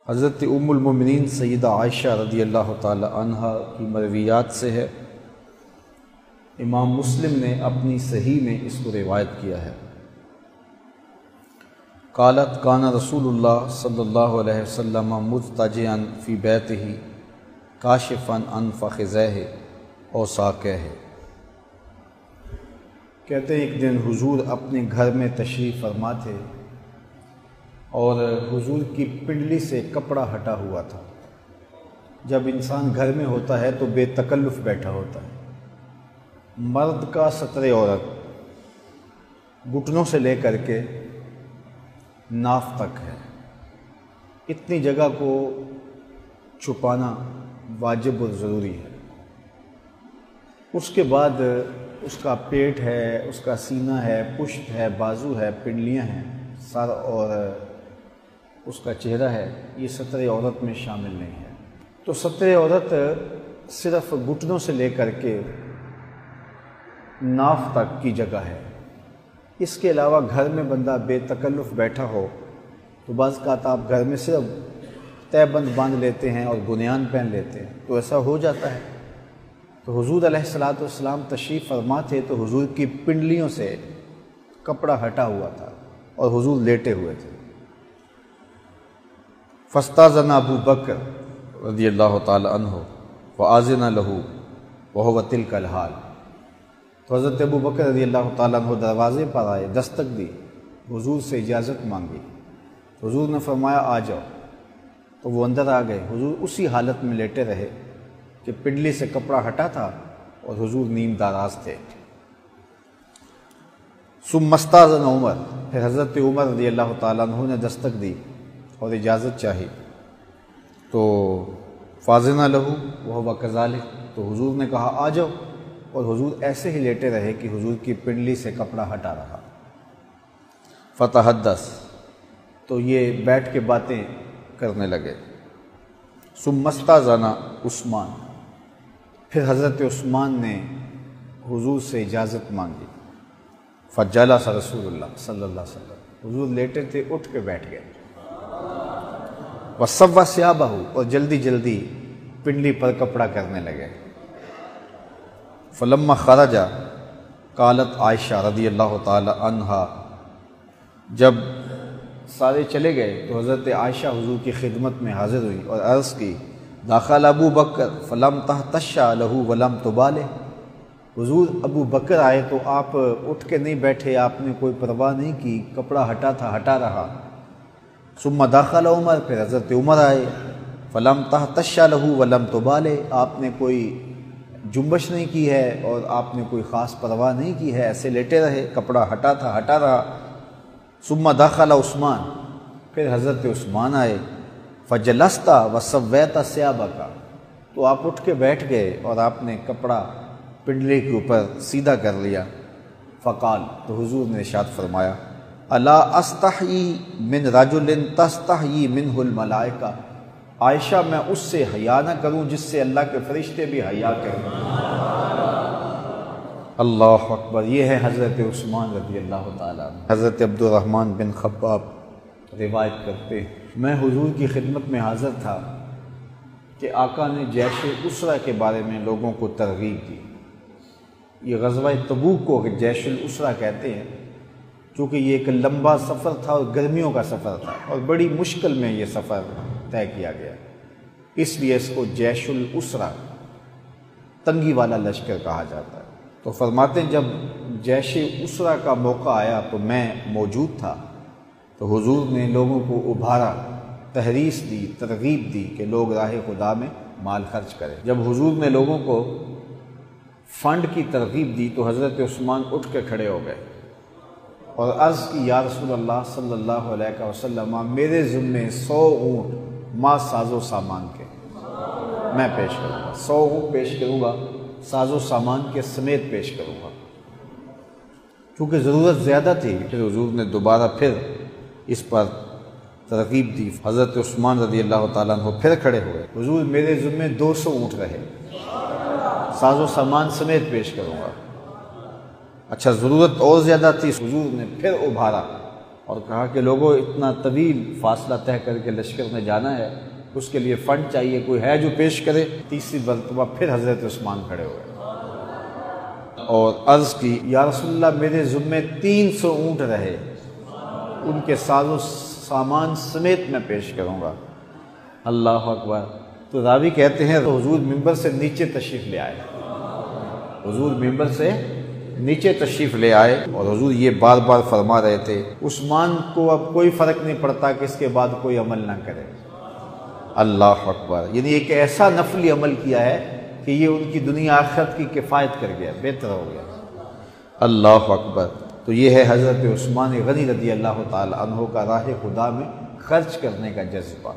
حضرت ام المؤمنین سیدہ عائشہ رضی اللہ تعالی عنہا کی مرویات سے ہے۔ امام مسلم نے اپنی صحیح میں اس کو روایت کیا ہے۔ قالت کان رسول اللہ صلی اللہ علیہ وسلم مضطجعا فی بیتہ کاشفا عن فخذیہ او ساقیہ۔ کہتے ہیں ایک دن حضور اپنے گھر میں تشریف فرما تھے اور حضور کی پنڈلی سے کپڑا ہٹا ہوا تھا۔ جب انسان گھر میں ہوتا ہے تو بے تکلف بیٹھا ہوتا ہے۔ مرد کا ستر عورت گھٹنوں سے لے کر کے ناف تک ہے، اتنی جگہ کو چھپانا واجب اور ضروری ہے۔ اس کے بعد اس کا پیٹ ہے، اس کا سینہ ہے، پشت ہے، بازو ہے، پنڈلیاں ہیں، سر اور اس کا چہرہ ہے، یہ ستر عورت میں شامل نہیں ہے۔ تو ستر عورت صرف گھٹنوں سے لے کر کے ناف تک کی جگہ ہے۔ اس کے علاوہ گھر میں بندہ بے تکلف بیٹھا ہو تو بعض اوقات آپ گھر میں صرف تہ بند باندھ لیتے ہیں اور بنیان پہن لیتے ہیں، تو ایسا ہو جاتا ہے۔ تو حضور علیہ الصلوۃ والسلام تشریف فرما تھے تو حضور کی پنڈلیوں سے کپڑا ہٹا ہوا تھا اور حضور لیٹے ہوئے تھے۔ فاستاذن ابو بکر رضی اللہ تعالی عنہ وآذن له وهو تلك الحال۔ تو حضرت ابو بکر رضی اللہ تعالیٰ عنہ دروازے پر آئے، دستک دی، حضور سے اجازت مانگی۔ حضور نے فرمایا آ جاؤ، تو وہ اندر آ گئے۔ حضور اسی حالت میں لیٹے رہے کہ پنڈلی سے کپڑا ہٹا تھا اور حضور نیم داراز تھے۔ ثم استاذن عمر، پھر حضرت عمر رضی اللہ تعالیٰ عنہ نے دستک دی اور اجازت چاہی، تو فاذن له وهو كذلك، تو حضور نے کہا آ جاؤ، اور حضور ایسے ہی لیٹے رہے کہ حضور کی پنڈلی سے کپڑا ہٹا رہا۔ فتحدث، تو یہ بیٹھ کے باتیں کرنے لگے۔ ثم استاذن عثمان، پھر حضرت عثمان نے حضور سے اجازت مانگی۔ فجلس رسول اللہ صلی اللہ علیہ وسلم، حضور لیٹے تھے، اٹھ کے بیٹھ گئے۔ وصوّ ثیابہ، اور جلدی جلدی پنڈلی پر کپڑا کرنے لگے۔ فلما خرج قالت عائشہ رضی اللہ تعالی عنہا، جب سارے چلے گئے تو حضرت عائشہ حضور کی خدمت میں حاضر ہوئی اور عرض کی داخل ابو بکر فلم تحتش له ولم تبالہ، حضور ابو بکر آئے تو آپ اٹھ کے نہیں بیٹھے، آپ نے کوئی پرواہ نہیں کی، کپڑا ہٹا تھا، ہٹا رہا۔ ثم داخل عمر، پھر حضرت عمر آئے، فلم تحتش له ولم تبالہ، آپ نے کوئی جنبش نہیں کی ہے اور آپ نے کوئی خاص پرواہ نہیں کی ہے، ایسے لیٹے رہے، کپڑا ہٹا تھا، ہٹا رہا۔ ثم داخل عثمان، پھر حضرت عثمان آئے، فجلست وسویت ثیابک، تو آپ اٹھ کے بیٹھ گئے اور آپ نے کپڑا پنڈلی کے اوپر سیدھا کر لیا۔ فقال، تو حضور نے ارشاد فرمایا الا استحیی من رجل تستحیی منہ الملائکہ، عائشہ میں اس سے حیا نہ کروں جس سے اللہ کے فرشتے بھی حیا کریں۔ اللہ اکبر، یہ ہے حضرت عثمان رضی اللہ تعالیٰ عنہ۔ حضرت عبد الرحمن بن خباب روایت کرتے ہیں، میں حضور کی خدمت میں حاضر تھا کہ آقا نے جیش الاسرہ کے بارے میں لوگوں کو ترغیب دی۔ یہ غزوہ تبوک کو جیش الاسرہ کہتے ہیں، چونکہ یہ ایک لمبا سفر تھا اور گرمیوں کا سفر تھا اور بڑی مشکل میں یہ سفر طے کیا گیا، اس لیے اس کو جیش الاسرہ، تنگی والا لشکر کہا جاتا ہے۔ تو فرماتے ہیں جب جیش اسرہ کا موقع آیا تو میں موجود تھا، تو حضور نے لوگوں کو ابھارا، تحریص دی، ترغیب دی کہ لوگ راہ خدا میں مال خرچ کریں۔ جب حضور نے لوگوں کو فنڈ کی ترغیب دی تو حضرت عثمان اٹھ کے کھڑے ہو گئے اور عرض کی یا رسول اللہ صلی اللہ علیہ وسلم، میرے ذمے 100 اونٹ ما ساز و سامان کے میں پیش کروں گا، 100 اونٹ پیش کروں گا، ساز و سامان کے سمیت پیش کروں گا۔ چونکہ ضرورت زیادہ تھی، پھر حضور نے دوبارہ پھر اس پر ترغیب دی۔ حضرت عثمان رضی اللہ تعالیٰ عنہ پھر کھڑے ہوئے، حضور میرے ذمے 200 اونٹ رہے، ساز و سامان سمیت پیش کروں گا۔ اچھا ضرورت اور زیادہ تھی، حضور نے پھر ابھارا اور کہا کہ لوگوں اتنا طویل فاصلہ طے کر کے لشکر میں جانا ہے، اس کے لیے فنڈ چاہیے، کوئی ہے جو پیش کرے۔ تیسری مرتبہ پھر حضرت عثمان کھڑے ہوئے اور عرض کی یا رسول اللہ میرے ذمے 300 اونٹ رہے، ان کے ساز و سامان سمیت میں پیش کروں گا۔ اللہ اکبر۔ تو راوی کہتے ہیں تو حضور ممبر سے نیچے تشریف لے آئے، حضور ممبر سے نیچے تشریف لے آئے اور حضور یہ بار بار فرما رہے تھے عثمان کو اب کوئی فرق نہیں پڑتا کہ اس کے بعد کوئی عمل نہ کرے۔ اللہ اکبر۔ یعنی ایک ایسا نفلی عمل کیا ہے کہ یہ ان کی دنیا آخرت کی کفایت کر گیا، بہتر ہو گیا۔ اللہ اکبر۔ تو یہ ہے حضرت عثمان غنی رضی اللہ تعالی عنہ کا راہ خدا میں خرچ کرنے کا جذبہ۔